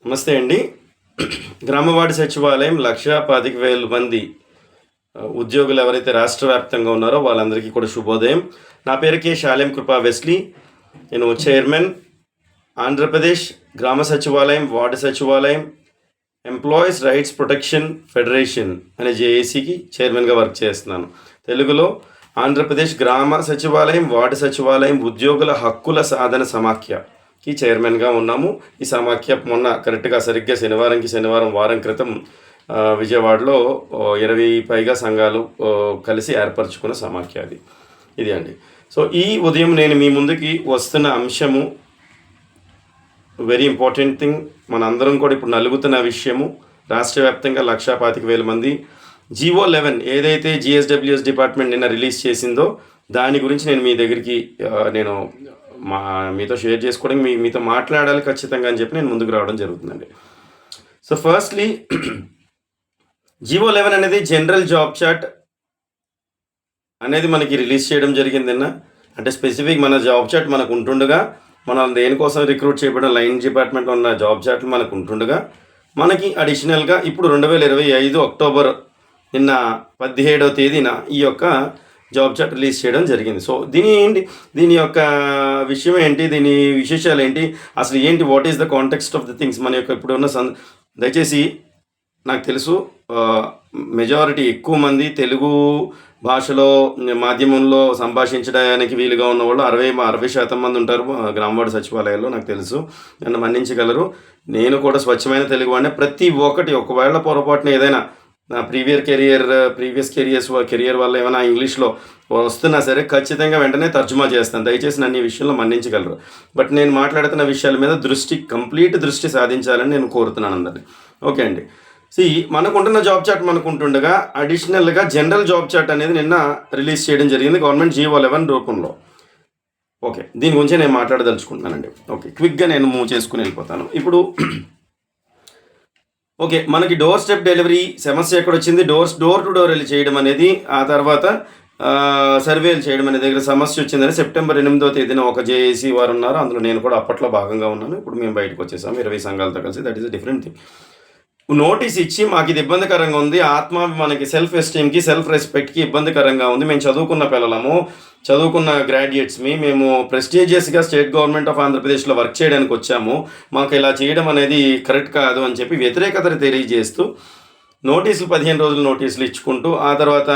నమస్తే అండి. గ్రామవార్డు సచివాలయం 1,25,000 మంది ఉద్యోగులు ఎవరైతే రాష్ట్ర వ్యాప్తంగా ఉన్నారో వాళ్ళందరికీ కూడా శుభోదయం. నా పేరు కె. శాలెం కృపా వెస్లీ. నేను చైర్మన్, ఆంధ్రప్రదేశ్ గ్రామ సచివాలయం, వార్డు సచివాలయం, ఎంప్లాయీస్ రైట్స్ ప్రొటెక్షన్ ఫెడరేషన్ అనే జేఏసీకి చైర్మన్గా వర్క్ చేస్తున్నాను. తెలుగులో ఆంధ్రప్రదేశ్ గ్రామ సచివాలయం, వార్డు సచివాలయం ఉద్యోగుల హక్కుల సాధన సమాఖ్యకి చైర్మన్గా ఉన్నాము. ఈ సమాఖ్య మొన్న కరెక్ట్గా సరిగ్గా శనివారం వారం క్రితం విజయవాడలో 20 పైగా సంఘాలు కలిసి ఏర్పరచుకున్న సమాఖ్య ఇది అండి. సో ఈ ఉదయం నేను మీ ముందుకి వస్తున్న అంశము వెరీ ఇంపార్టెంట్ థింగ్. మనందరం కూడా ఇప్పుడు నలుగుతున్న విషయము. రాష్ట్ర వ్యాప్తంగా 1,25,000 మంది జీవో 11 ఏదైతే జిఎస్డబ్ల్యూఎస్ డిపార్ట్మెంట్ నిన్న రిలీజ్ చేసిందో దాని గురించి నేను మీ దగ్గరికి మీతో షేర్ చేసుకోవడానికి మీతో మాట్లాడాలి ఖచ్చితంగా అని చెప్పి నేను ముందుకు రావడం జరుగుతుందండి. సో ఫస్ట్లీ జీవో 11 అనేది జనరల్ జాబ్ చార్ట్ అనేది మనకి రిలీజ్ చేయడం జరిగిందన్న. అంటే స్పెసిఫిక్ మన జాబ్ చార్ట్ మనకు ఉంటుండగా, మనం దేనికోసం రిక్రూట్ చేయబడిన లైన్ డిపార్ట్మెంట్లో ఉన్న జాబ్ చార్ట్లు మనకు ఉంటుండగా, మనకి అడిషనల్గా ఇప్పుడు 2025 అక్టోబర్ నిన్న 17వ తేదీన ఈ యొక్క జాబ్ చార్ట్ రిలీజ్ చేయడం జరిగింది. సో దీని యొక్క విషయం ఏంటి, దీని విశేషాలు ఏంటి, అసలు ఏంటి, what is the context of the things మన యొక్క ఇప్పుడున్న దయచేసి నాకు తెలుసు మెజారిటీ ఎక్కువ మంది తెలుగు భాషలో మాధ్యమంలో సంభాషించడానికి వీలుగా ఉన్న వాళ్ళు 60% మంది ఉంటారు గ్రామవార్డు సచివాలయాల్లో. నాకు తెలుసు, నన్ను మన్నించగలరు. నేను కూడా స్వచ్ఛమైన తెలుగు వాడినే. ప్రతి ఒక్కటి ఒకవేళ పొరపాటున ఏదైనా నా ప్రీవియస్ కెరియర్ వల్ల ఏమైనా ఇంగ్లీష్లో వస్తున్నా సరే ఖచ్చితంగా వెంటనే తర్జుమా చేస్తాను. దయచేసి నన్ను ఈ విషయంలో మన్నించగలరు. బట్ నేను మాట్లాడుతున్న విషయాల మీద కంప్లీట్ దృష్టి సాధించాలని నేను కోరుతున్నాను అందరినీ. ఓకే అండి. మనకుంటున్న జాబ్ చార్ట్ మనకుంటుండగా అడిషనల్గా జనరల్ జాబ్ చార్ట్ అనేది నిన్న రిలీజ్ చేయడం జరిగింది గవర్నమెంట్ జీవో 11 రూపంలో. ఓకే, దీని గురించి నేను మాట్లాడదలుచుకుంటున్నానండి. ఓకే, క్విక్గా నేను మూవ్ చేసుకుని వెళ్ళిపోతాను. ఇప్పుడు ఓకే, మనకి డోర్ స్టెప్ డెలివరీ సమస్య ఎక్కడ వచ్చింది, డోర్ టు డోర్ వెళ్ళి చేయడం అనేది, ఆ తర్వాత సర్వేలు చేయడం అనే దగ్గర సమస్య వచ్చిందని సెప్టెంబర్ 8వ తేదీన ఒక జేఏసీ వారు ఉన్నారు. అందులో నేను కూడా అప్పట్లో భాగంగా ఉన్నాను. ఇప్పుడు మేము బయటకు వచ్చేసాము 20 సంఘాలతో కలిసి. That is a different thing. Notice ఇచ్చి మాకు ఇది ఇబ్బందికరంగా ఉంది, మనకి సెల్ఫ్ ఎస్టీమ్కి సెల్ఫ్ రెస్పెక్ట్కి ఇబ్బందికరంగా ఉంది, మేము చదువుకున్న పిల్లలము, చదువుకున్న గ్రాడ్యుయేట్స్మి, మేము ప్రెస్టీజియస్గా స్టేట్ గవర్నమెంట్ ఆఫ్ ఆంధ్రప్రదేశ్లో వర్క్ చేయడానికి వచ్చాము, మాకు ఇలా చేయడం అనేది కరెక్ట్ కాదు అని చెప్పి వ్యతిరేకత తెలియజేస్తూ 15 రోజుల నోటీసులు ఇచ్చుకుంటూ, ఆ తర్వాత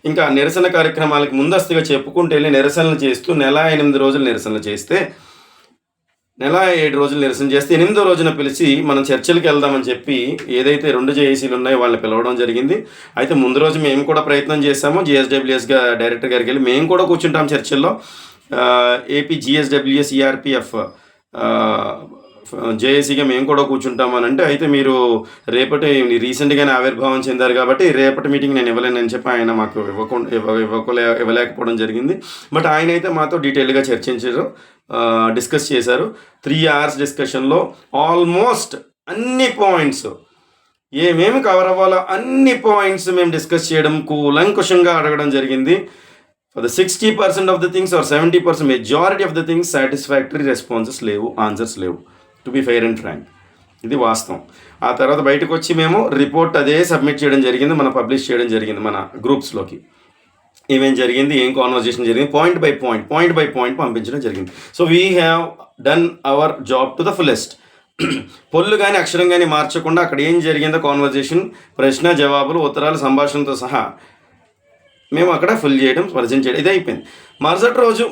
ఇంకా నిరసన కార్యక్రమాలకి ముందస్తుగా చెప్పుకుంటూ వెళ్ళి నిరసనలు చేస్తూ 8 రోజులు నిరసనలు చేస్తే, 7 రోజులు నిరసన చేస్తే 8వ రోజున పిలిచి మనం చర్చలకు వెళ్దామని చెప్పి ఏదైతే 2 జేఏసీలు ఉన్నాయో వాళ్ళని పిలవడం జరిగింది. అయితే ముందు రోజు మేము కూడా ప్రయత్నం చేశాము. జిఎస్డబ్ల్యూఎస్గా డైరెక్టర్ గారికి వెళ్ళి మేము కూడా కూర్చుంటాం చర్చల్లో. ఏపీ జిఎస్డబ్ల్యూఎస్ ఈఆర్పిఎఫ్ జేఏసీగా మేము కూడా కూర్చుంటామని అంటే, అయితే మీరు రీసెంట్గానే ఆవిర్భావం చెందారు కాబట్టి రేపటి మీటింగ్ నేను ఇవ్వలేనని చెప్పి ఆయన మాకు ఇవ్వలేకపోవడం జరిగింది. బట్ ఆయన అయితే మాతో డీటెయిల్గా చర్చించారు, డిస్కస్ చేశారు. 3 hours డిస్కషన్లో ఆల్మోస్ట్ అన్ని పాయింట్స్ ఏమేమి కవర్ అవ్వాలో అన్ని పాయింట్స్ మేము డిస్కస్ చేయడం, కూలంకుషంగా అడగడం జరిగింది. For the 60% of the things are 70% majority of the things satisfactory responses లేవు, ఆన్సర్స్ లేవు. To be fair and frank, ఇది వాస్తవం. ఆ తర్వాత బయటకు వచ్చి మేము రిపోర్ట్ అదే సబ్మిట్ చేయడం జరిగింది, మనం పబ్లిష్ చేయడం జరిగింది మన గ్రూప్స్లోకి. ఏమేం జరిగింది, ఏం కాన్వర్జేషన్ జరిగింది, పాయింట్ బై పాయింట్ పంపించడం జరిగింది. So we have done our job to the fullest. పొల్లు కానీ అక్షరం కానీ మార్చకుండా అక్కడ ఏం జరిగిందో కాన్వర్జేషన్, ప్రశ్న జవాబులు, ఉత్తరాలు, సంభాషణతో సహా మేము అక్కడ ఫుల్ చేయడం, ప్రజెంట్ చేయడం, ఇది అయిపోయింది. మరుసటి రోజు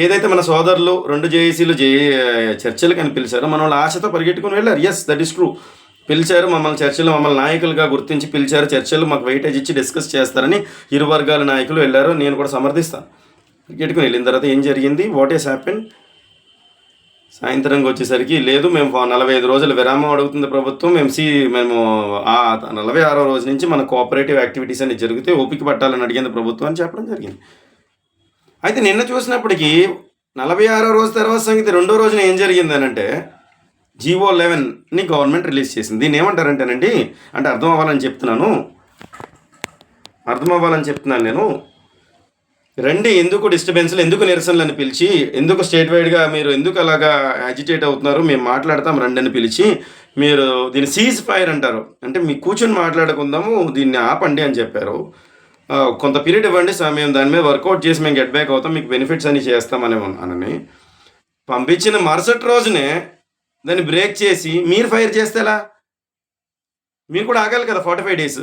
ఏదైతే మన సోదరులు 2 జేఏసీలు చర్చలు అని పిలిచారో మన వాళ్ళు ఆశతో పరిగెట్టుకుని వెళ్ళారు. Yes, that is true. పిలిచారు మమ్మల్ని చర్చలు, మమ్మల్ని నాయకులుగా గుర్తించి పిలిచారు. చర్చలు మాకు వెయిటేజ్ ఇచ్చి డిస్కస్ చేస్తారని ఇరు వర్గాల నాయకులు వెళ్ళారు. నేను కూడా సమర్థిస్తాను. పరిగెట్టుకుని వెళ్ళిన తర్వాత ఏం జరిగింది, వాట్ ఈస్ హ్యాపెన్, సాయంత్రంగా వచ్చేసరికి లేదు, మేము 45 రోజుల విరామం అడుగుతుంది ప్రభుత్వం, మేము 46వ రోజు నుంచి మన కోఆపరేటివ్ యాక్టివిటీస్ అన్ని జరిగితే ఓపిక పట్టాలని అడిగింది ప్రభుత్వం అని చెప్పడం జరిగింది. అయితే నిన్న చూసినప్పటికీ 46వ రోజు తర్వాత సంగతి 2వ రోజున ఏం జరిగింది అని అంటే, జీవో 11ని గవర్నమెంట్ రిలీజ్ చేసింది. దీన్ని ఏమంటారంటేనండి, అంటే అర్థం అవ్వాలని చెప్తున్నాను నేను. రండి, ఎందుకు డిస్టర్బెన్స్లు, ఎందుకు నిరసనలు అని పిలిచి, ఎందుకు స్టేట్ వైడ్గా మీరు ఎందుకు అలాగా యాజిటేట్ అవుతున్నారు, మేము మాట్లాడతాం రండి అని పిలిచి, మీరు దీన్ని సీజ్ ఫైర్ అంటారు, అంటే మీ కూర్చొని మాట్లాడుకుందాము, దీన్ని ఆపండి అని చెప్పారు. కొంత పీరియడ్ ఇవ్వండి సార్, మేము దాని మీద వర్కౌట్ చేసి మేము గెట్ బ్యాక్ అవుతాం, మీకు బెనిఫిట్స్ అని చేస్తామని అనని పంపించిన మరుసటి రోజునే దాన్ని బ్రేక్ చేసి మీరు ఫైర్ చేస్తే ఎలా? మీరు కూడా ఆగాలి కదా 45 డేస్.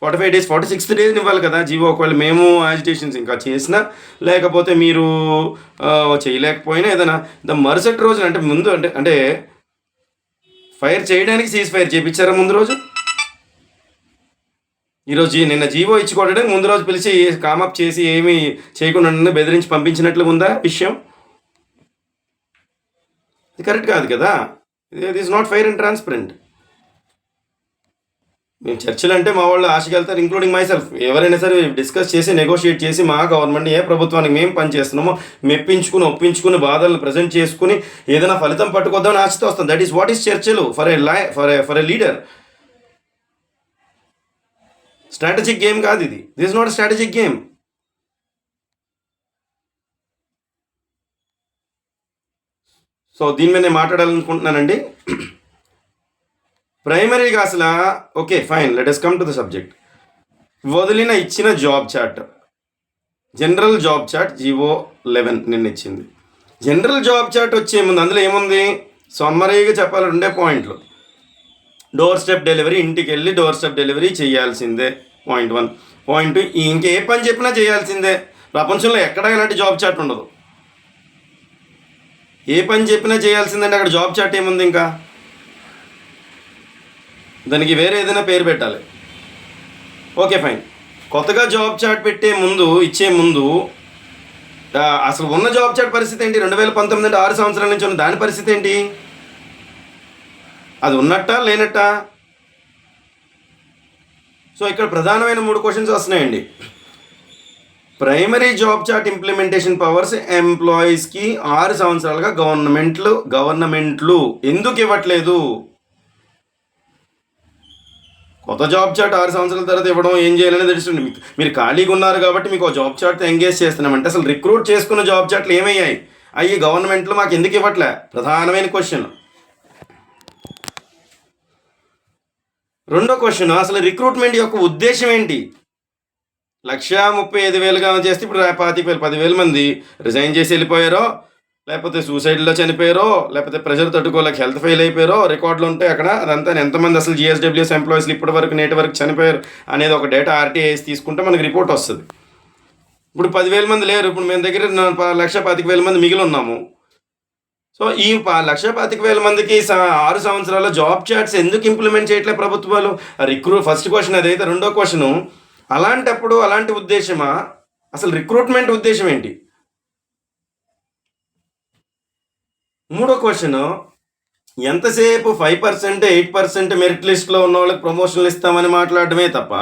45 డేస్ 46th డేస్ ఇవ్వాలి కదా జీవో. ఒకవేళ మేము యాజిటేషన్స్ ఇంకా చేసినా, లేకపోతే మీరు చేయలేకపోయినా ఏదైనా మరుసటి రోజున, అంటే ముందు అంటే ఫైర్ చేయడానికి సీజ్ ఫైర్ చేయించారా ముందు రోజు? ఈరోజు నిన్న జీవో ఇచ్చి కొట్టడానికి ముందు రోజు పిలిచి కామప్ చేసి ఏమీ చేయకుండా బెదిరించి పంపించినట్లు ఉందా విషయం? ఇది కరెక్ట్ కాదు కదా. It is not fair and transparent. మేము చర్చలు అంటే మా వాళ్ళు ఆశకి వెళ్తారు, ఇంక్లూడింగ్ మై సెల్ఫ్. ఎవరైనా సరే డిస్కస్ చేసి నెగోషియేట్ చేసి మా గవర్నమెంట్ ఏ ప్రభుత్వానికి మేము పనిచేస్తున్నామో మెప్పించుకుని ఒప్పించుకుని బాధలను ప్రజెంట్ చేసుకుని ఏదైనా ఫలితం పట్టుకొద్దామని ఆశతో వస్తాం. దట్ ఈస్ వాట్ ఈస్ చర్చలు for a leader. Strategic game కాదు ఇది. This is not strategic game. So దీని మీద నేను మాట్లాడాలనుకుంటున్నానండి. ప్రైమరీగా అసలు okay fine, let us come to the subject. వదిలిన ఇచ్చిన job chart, general job chart GO 11 నిన్న ఇచ్చింది. జనరల్ జాబ్ చార్ట్ వచ్చే ముందు అందులో ఏముంది? సమ్మరీగా చెప్పాలి 2 పాయింట్లు. డోర్ స్టెప్ డెలివరీ, ఇంటికి వెళ్ళి డోర్ స్టెప్ డెలివరీ చేయాల్సిందే, పాయింట్ 1. పాయింట్ 2, ఇంకే పని చెప్పినా చేయాల్సిందే. ప్రపంచంలో ఎక్కడ ఇలాంటి జాబ్ చార్ట్ ఉండదు. ఏ పని చెప్పినా చేయాల్సిందంటే అక్కడ జాబ్ చార్ట్ ఏముంది? ఇంకా దానికి వేరే ఏదైనా పేరు పెట్టాలి. Okay fine. కొత్తగా జాబ్ చార్ట్ ఇచ్చే ముందు అసలు ఉన్న జాబ్ చార్ట్ పరిస్థితి ఏంటి? 2019 అంటే 6 సంవత్సరాల నుంచి ఉన్న దాని పరిస్థితి ఏంటి? అది ఉన్నట్టా లేనట్టా? సో ఇక్కడ ప్రధానమైన 3 క్వశ్చన్స్ వస్తున్నాయండి. Primary job chart implementation powers ఎంప్లాయీస్కి 6 సంవత్సరాలుగా గవర్నమెంట్లు ఎందుకు ఇవ్వట్లేదు? కొత్త జాబ్ చార్ట్ 6 సంవత్సరాల తర్వాత ఇవ్వడం ఏం చేయాలని తెలుస్తుంది. మీరు ఖాళీగా ఉన్నారు కాబట్టి మీకు జాబ్ చార్ట్ ఎంగేజ్ చేస్తున్నామంటే అసలు రిక్రూట్ చేసుకున్న జాబ్ చార్ట్లు ఏమయ్యాయి? అయ్యి గవర్నమెంట్లో మాకు ఎందుకు ఇవ్వట్లే? ప్రధానమైన క్వశ్చన్. రెండో క్వశ్చన్, అసలు రిక్రూట్మెంట్ యొక్క ఉద్దేశం ఏంటి? 1,35,000 చేస్తే ఇప్పుడు 25,000 10,000 మంది రిజైన్ చేసి వెళ్ళిపోయారో, లేకపోతే సూసైడ్లో చనిపోయారో, లేకపోతే ప్రెషర్ తట్టుకోలేక హెల్త్ ఫెయిల్ అయిపోయారో రికార్డులు ఉంటాయి అక్కడ. అదంతా ఎంతమంది అసలు జిఎస్డబ్ల్యూఎస్ ఎంప్లాయీస్లు ఇప్పటి వరకు నేటి వరకు చనిపోయారు అనేది ఒక డేటా ఆర్టీఐఎస్ తీసుకుంటే మనకి రిపోర్ట్ వస్తుంది. ఇప్పుడు 10,000 మంది లేరు. ఇప్పుడు మేము దగ్గర 1,25,000 మంది మిగిలి ఉన్నాము. సో ఈ 1,25,000 మందికి 6 సంవత్సరాల జాబ్ చార్ట్స్ ఎందుకు ఇంప్లిమెంట్ చేయట్లేదు ప్రభుత్వాలు? ఫస్ట్ క్వశ్చన్ అదైతే. రెండో క్వశ్చను, అలాంటప్పుడు అలాంటి ఉద్దేశమా? అసలు రిక్రూట్మెంట్ ఉద్దేశం ఏంటి? మూడో క్వశ్చన్, ఎంతసేపు 5% 8% మెరిట్ లిస్ట్లో ఉన్న వాళ్ళకి ప్రమోషన్లు ఇస్తామని మాట్లాడటమే తప్ప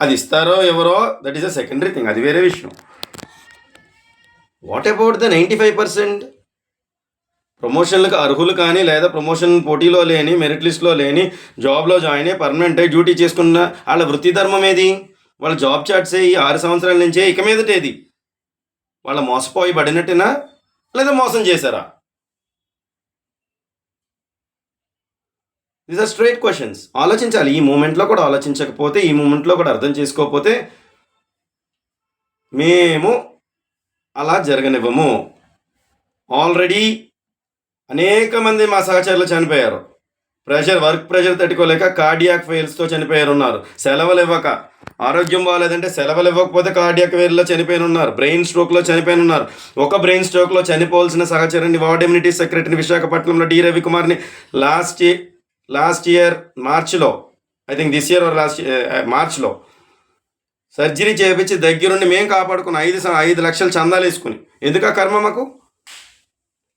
అది ఇస్తారో ఎవరో that is a secondary thing, అది వేరే విషయం. వాట్ అబౌట్ ద 95% ప్రమోషన్లకు అర్హులు కానీ, లేదా ప్రమోషన్ పోటీలో లేని, మెరిట్ లిస్ట్లో లేని, జాబ్లో జాయిన్ అయ్యి పర్మనెంట్ అయ్యి డ్యూటీ చేసుకున్న వాళ్ళ వృత్తి ధర్మం ఏది? వాళ్ళ జాబ్ చార్ట్స్ ఈ 6 సంవత్సరాల నుంచే ఇక మీదటేది? వాళ్ళ మోసపోయి పడినట్టేనా లేదా మోసం చేశారా? These are straight questions. ఆలోచించాలి. ఈ మూమెంట్లో కూడా ఆలోచించకపోతే, ఈ మూమెంట్లో కూడా అర్థం చేసుకోకపోతే మేము అలా జరగనివ్వము. ఆల్రెడీ అనేక మంది మా సహచరులు చనిపోయారు. వర్క్ ప్రెషర్ తట్టుకోలేక కార్డియాక్ ఫెయిల్స్తో చనిపోయారు ఉన్నారు. సెలవులు ఇవ్వక, ఆరోగ్యం బాగాలేదంటే సెలవులు ఇవ్వకపోతే కార్డియాక్ ఫెయిల్లో చనిపోయిన ఉన్నారు. బ్రెయిన్ స్ట్రోక్లో చనిపోయిన ఉన్నారు. ఒక బ్రెయిన్ స్ట్రోక్లో చనిపోవాల్సిన సహచరుని వార్డ్ ఇమ్యూనిటీ సెక్రటరీని విశాఖపట్నంలో డి రవికుమార్ని లాస్ట్ ఇయర్ మార్చ్లో, ఐ థింక్ దిస్ ఇయర్ మార్చ్లో సర్జరీ చేయించి దగ్గరుండి మేము కాపాడుకుని 5 లక్షలు చందాలు వేసుకుని. ఎందుకు ఆ కర్మ మాకు?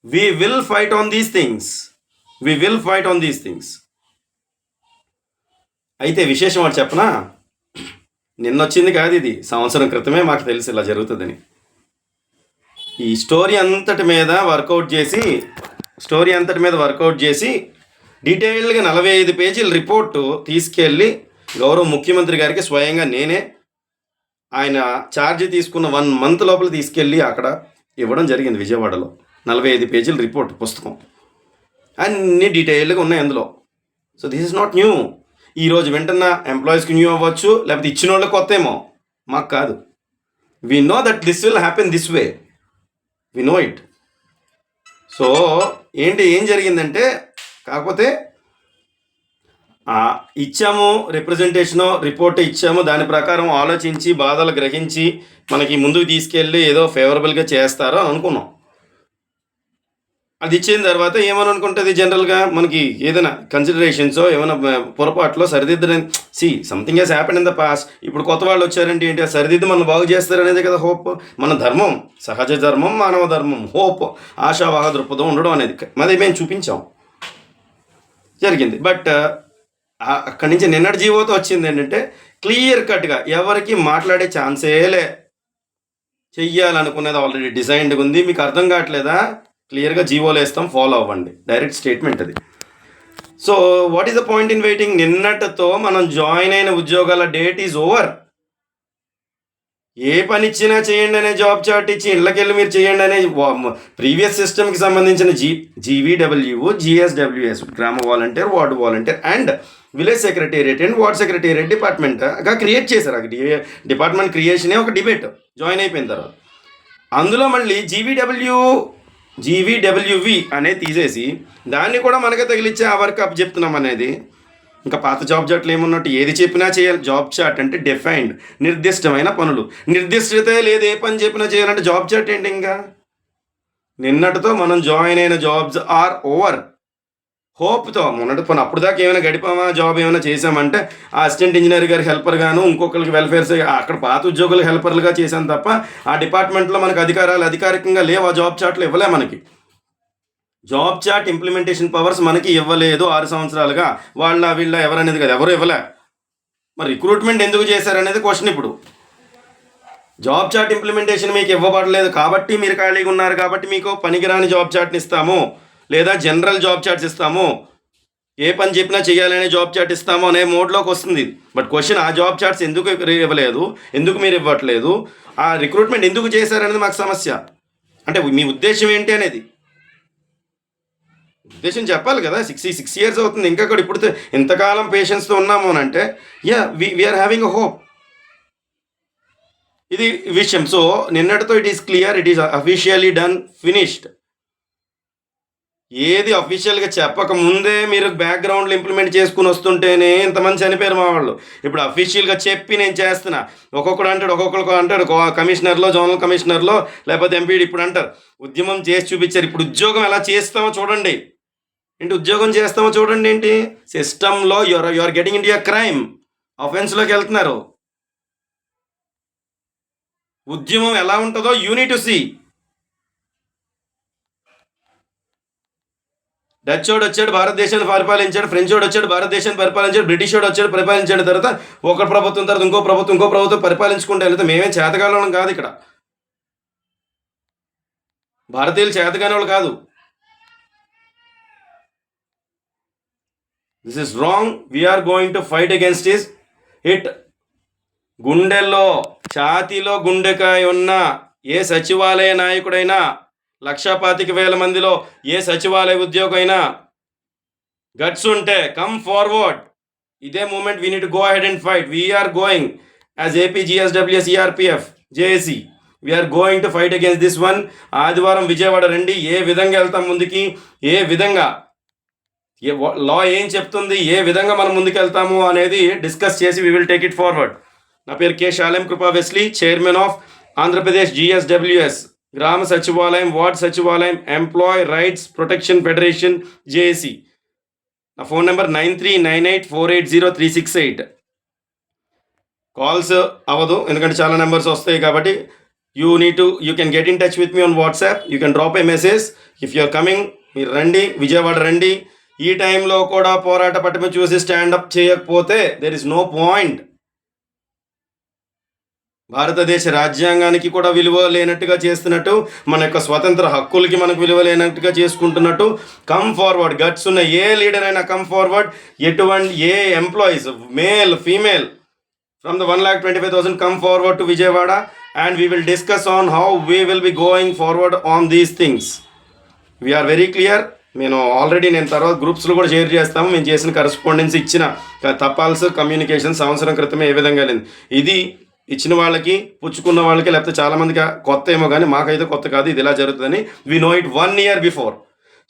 We will fight on these things. అయితే విశేషం వాడు చెప్పనా, నిన్నొచ్చింది కాదు ఇది, సంవత్సరం క్రితమే మాకు తెలిసి ఇలా జరుగుతుందని. ఈ స్టోరీ అంతటి మీద వర్కౌట్ చేసి డీటెయిల్గా 45 పేజీల రిపోర్టు తీసుకెళ్ళి గౌరవ ముఖ్యమంత్రి గారికి స్వయంగా నేనే ఆయన ఛార్జ్ తీసుకున్న 1 మంత్ లోపల తీసుకెళ్ళి అక్కడ ఇవ్వడం జరిగింది విజయవాడలో. 45 పేజీల రిపోర్ట్ పుస్తకం, అన్ని డీటెయిల్గా ఉన్నాయి అందులో. So this is not new. ఈరోజు వింటున్న ఎంప్లాయీస్కి న్యూ అవ్వచ్చు, లేకపోతే ఇచ్చిన వాళ్ళకి కొత్త ఏమో, మాకు కాదు. We know that this will happen this way, we know it. So ఏం జరిగిందంటే, కాకపోతే ఇచ్చాము రిప్రజెంటేషను, రిపోర్ట్ ఇచ్చాము, దాని ప్రకారం ఆలోచించి బాధలు గ్రహించి మనకి ముందుకు తీసుకెళ్ళి ఏదో ఫేవరబుల్గా చేస్తారో అనుకున్నాం. అది ఇచ్చిన తర్వాత ఏమని అనుకుంటుంది, జనరల్గా మనకి ఏదైనా కన్సిడరేషన్సో ఏమైనా పొరపాట్లో సరిదిద్దడం, something has happen in the past. ఇప్పుడు కొత్త వాళ్ళు వచ్చారంటే ఏంటి, సరిదిద్ది మనం బాగు చేస్తారనేది కదా హోప్. మన ధర్మం, సహజ ధర్మం, మానవ ధర్మం, హోప్, ఆశావాహ దృక్పథం ఉండడం అనేది మరి మేము చూపించాం, జరిగింది. బట్ అక్కడి నుంచి నిన్నటి జీవోతో వచ్చింది ఏంటంటే, క్లియర్ కట్గా ఎవరికి మాట్లాడే ఛాన్సేలే, చెయ్యాలనుకునేది ఆల్రెడీ డిజైన్డ్గా ఉంది. మీకు అర్థం కావట్లేదా, క్లియర్గా జీవోలు వేస్తాం, ఫాలో అవ్వండి, డైరెక్ట్ స్టేట్మెంట్ అది. So what is the point in waiting? నిన్నటితో మనం జాయిన్ అయిన ఉద్యోగాల డేట్ ఈజ్ ఓవర్. ఏ పని ఇచ్చినా చేయండి అనే జాబ్ చార్ట్ ఇచ్చి ఇళ్ళకెళ్ళి మీరు చేయండి అనే ప్రీవియస్ సిస్టమ్కి సంబంధించిన జీవీడబ్ల్యూ, జిఎస్డబ్ల్యూఎస్, గ్రామ volunteer, ward volunteer and village secretariat and ward secretariat డిపార్ట్మెంట్గా క్రియేట్ చేశారు. ఆ డిపార్ట్మెంట్ క్రియేషనే ఒక డిబేట్ జాయిన్ అయిపోయిన తర్వాత. అందులో మళ్ళీ జీవీడబ్ల్యూవి అనేది తీసేసి దాన్ని కూడా మనకే తగిలిచ్చే ఆ వర్క్ అప్ చెప్తున్నాం అనేది. ఇంకా పాత జాబ్ చార్ట్లు ఏమున్నట్టు ఏది చెప్పినా చేయాలి. జాబ్ చార్ట్ అంటే డిఫైన్డ్, నిర్దిష్టమైన పనులు. నిర్దిష్టత లేదు, ఏ పని చెప్పినా చేయాలంటే జాబ్ చార్ట్ ఏంటి? ఇంకా నిన్నటితో మనం జాయిన్ అయిన జాబ్స్ ఆర్ ఓవర్. హోప్తో మొన్నటి పని అప్పుడు దాకా ఏమైనా గడిపామా, జాబ్ ఏమైనా చేసామంటే ఆ అసిస్టెంట్ ఇంజనీర్ గారి హెల్పర్ గాను, ఇంకొకరికి వెల్ఫేర్స్, అక్కడ పాత ఉద్యోగులు హెల్పర్లుగా చేశాను తప్ప ఆ డిపార్ట్మెంట్లో మనకు అధికారాలు అధికారికంగా లేవు. ఆ జాబ్ చార్ట్లు ఇవ్వలే మనకి. జాబ్ చార్ట్ ఇంప్లిమెంటేషన్ పవర్స్ మనకి ఇవ్వలేదు 6 సంవత్సరాలుగా. వీళ్ళ ఎవరనేది కదా, ఎవరు ఇవ్వలే. మరి రిక్రూట్మెంట్ ఎందుకు చేశారనేది క్వశ్చన్. ఇప్పుడు జాబ్ చార్ట్ ఇంప్లిమెంటేషన్ మీకు ఇవ్వబడలేదు కాబట్టి, మీరు ఖాళీగా ఉన్నారు కాబట్టి మీకు పనికిరాని జాబ్ చార్ట్ని ఇస్తాము, లేదా జనరల్ జాబ్ చార్ట్స్ ఇస్తాము, ఏ పని చెప్పినా చేయాలనే జాబ్ చార్ట్ ఇస్తాము అనే మోడ్లోకి వస్తుంది. బట్ క్వశ్చన్, ఆ జాబ్ చార్ట్స్ ఎందుకు ఇవ్వలేదు, ఎందుకు మీరు ఇవ్వట్లేదు, ఆ రిక్రూట్మెంట్ ఎందుకు చేశారనేది మాకు సమస్య. అంటే మీ ఉద్దేశం ఏంటి అనేది ఉద్దేశం చెప్పాలి కదా. 6 years అవుతుంది, ఇంకా కూడా ఇప్పుడు ఇంతకాలం పేషెన్స్తో ఉన్నాము అని అంటే వీఆర్ హ్యావింగ్ అ హోప్. ఇది విషయం. సో నిన్నటితో it is clear, it is officially done, finished. ఏది అఫీషియల్గా చెప్పక ముందే మీరు బ్యాక్గ్రౌండ్లో ఇంప్లిమెంట్ చేసుకుని వస్తుంటేనే ఇంతమంది చనిపోయారు మా వాళ్ళు. ఇప్పుడు అఫీషియల్గా చెప్పి నేను చేస్తున్నా, ఒక్కొక్కడు అంటాడు కమిషనర్లో, జోనల్ కమిషనర్లో, లేకపోతే ఎంపీడీ. ఇప్పుడు అంటారు ఉద్యమం చేసి చూపించారు. ఇప్పుడు ఉద్యోగం ఎలా చేస్తామో చూడండి ఏంటి, ఉద్యోగం చేస్తామో చూడండి ఏంటి. సిస్టంలో your getting in to crime, అఫెన్స్లోకి వెళ్తున్నారు. ఉద్యమం ఎలా ఉంటుందో you need to see. Dutch వాడు వచ్చాడు, భారతదేశాన్ని పరిపాలించాడు. ఫ్రెంచ్ వాడు వచ్చాడు, భారతదేశాన్ని పరిపాలించాడు. బ్రిటిష్ వాడు వచ్చాడు, పరిపాలించిన తర్వాత ఒక ప్రభుత్వం తర్వాత ఇంకో ప్రభుత్వం పరిపాలించుకుంటే వెళ్తే మేమేం చేతగాలం కాదు. ఇక్కడ భారతీయులు చేతగాని వాళ్ళు కాదు. This is wrong. We're going to fight against it. గుండెల్లో, ఛాతీలో గుండెకాయ ఉన్న ఏ సచివాలయ నాయకుడైనా, 1,25,000 మందిలో ఏ సచివాలయ ఉద్యోగం అయినా గట్స్ ఉంటే కమ్ ఫార్వర్డ్. ఇదే moment we need to go ahead and fight. We're going as AP GSWS ERPF JAC, we're going to fight against this one. ఆదివారం విజయవాడ రండి. ఏ విధంగా వెళ్తాం ముందుకి, ఏ విధంగా లా ఏం చెప్తుంది, ఏ విధంగా మనం ముందుకు వెళ్తాము అనేది డిస్కస్ చేసి we will take it forward. నా పేరు K Shalem Krupa Wesley, chairman of Andhra Pradesh GSWS, గ్రామ సచివాలయం, వార్డ్ సచివాలయం, employee rights protection federation, JAC. నా ఫోన్ నెంబర్ 9398480368. కాల్స్ అవ్వదు ఎందుకంటే చాలా నెంబర్స్ వస్తాయి కాబట్టి. You can get in touch with me on WhatsApp. You can drop a message if you're coming. మీరు రండి, విజయవాడ రండి. ఈ టైంలో కూడా పోరాట పట్టుమ చూసి స్టాండప్ చేయకపోతే దెర్ ఇస్ నో పాయింట్. భారతదేశ రాజ్యాంగానికి కూడా విలువ లేనట్టుగా చేస్తున్నట్టు, మన యొక్క స్వతంత్ర హక్కులకి మనకు విలువ లేనట్టుగా చేసుకుంటున్నట్టు. Come forward. గట్స్ ఉన్న ఏ లీడర్ అయినా come forward. A employees, male female, from the 1,25,000 come forward to Vijayawada and we will discuss on how we will be going forward on these things. We are very clear. నేను తర్వాత గ్రూప్స్లో కూడా share చేస్తాము. మేము చేసిన correspondence ఇచ్చిన తపాల్స్ communication సంవత్సరం క్రితమే ఏ విధంగా లేదు. ఇది ఇచ్చిన వాళ్ళకి పుచ్చుకున్న వాళ్ళకి లేకపోతే చాలామందికి కొత్త ఏమో కానీ మాకైతే కొత్త కాదు. ఇది ఇలా జరుగుతుందని we know it 1 year before.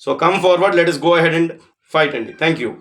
So come forward, let us go ahead and fight అండి. Thank you.